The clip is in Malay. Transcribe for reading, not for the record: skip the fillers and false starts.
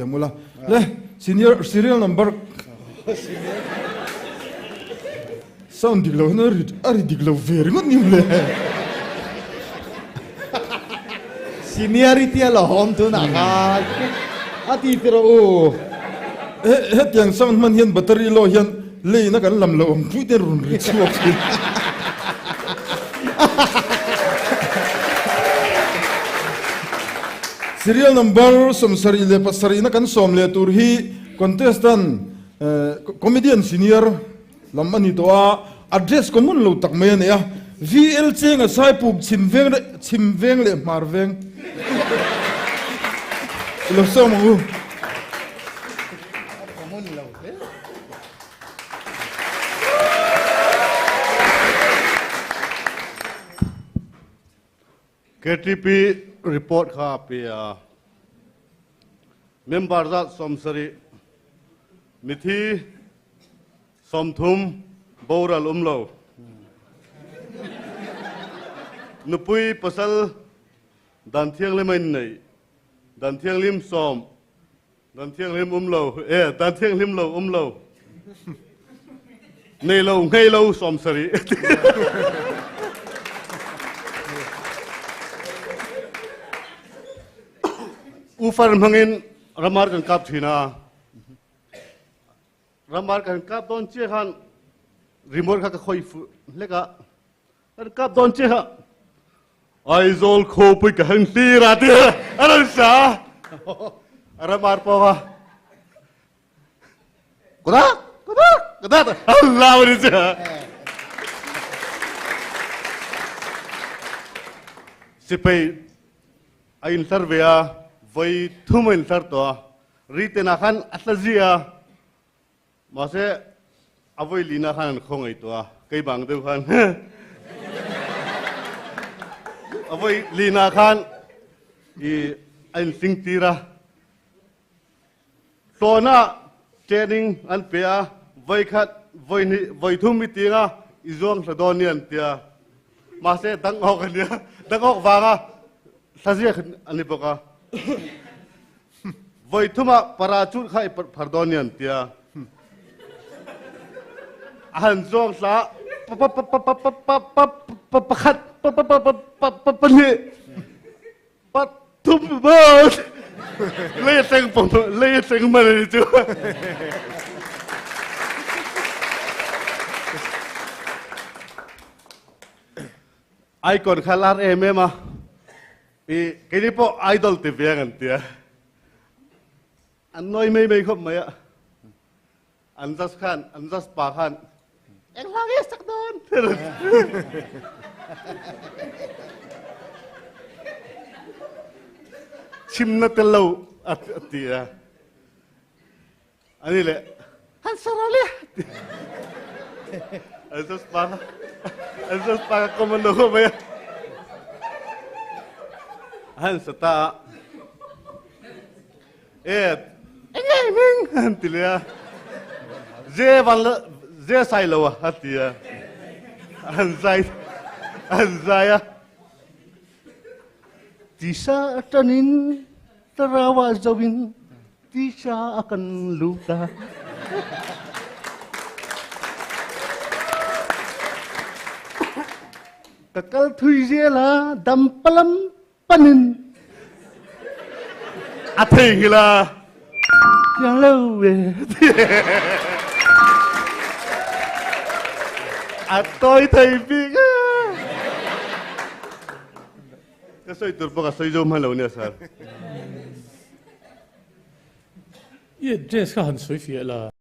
mula le senior serial number sound diglo na ari diglo very ngot nim le seniority ala hom tu na ka ati pero o het yang sound man hian battery lo hian le na kan lam lo om puiter run ri chuak serial number somsari le pasari na kan som le tur hi contestant comedian senior lamani to a address common lo tak me ne ya VL chenga sai pup chimveng le marveng lo som u KTP report kha pia member that somsari mithi somthum boral umlo nupui pasal dan thiang lemai nei dan thiang lim som dan thiang lim umlo dan thiang lim lo umlo nei lo ngei lo somsari ufar mangin ramar kan kap thina ramar kan kap don che khan remote kha ka khoi leka kan kap don che ha aizol kho pui ka hang ti ra ti aran sa ramar po ha kuda Allah wari cha sipai ain sarvea voi thumen sarto rite na khan atlazia mase avoi lina khan khongai to kai bang deu khan avoi lina khan I ain sing tira sona training an pea voi khat voi thum mitinga izong sadonian tia mase dang ok ania dang ok wanga sajia ani boka voi thuma parachut khai phardonian tia han zong sa pakhat pani pat thum ba le seng man ni chu ai kon khalar ma kini po idol ti viangan tia an noi mei khop mai an jas pa khan eng lagi sak don chimna telo atia ani le han sarale an jas pa komando ko mai han sata ming han tilia je sai lo hatia han zaya tisa tanin tarawa zawin tisa akan luta kakal thui jela dampalam panin athingila yang lâu về tôi thấy việc cái soi turbo cái soi zoom hello nè sir 这是很随便了。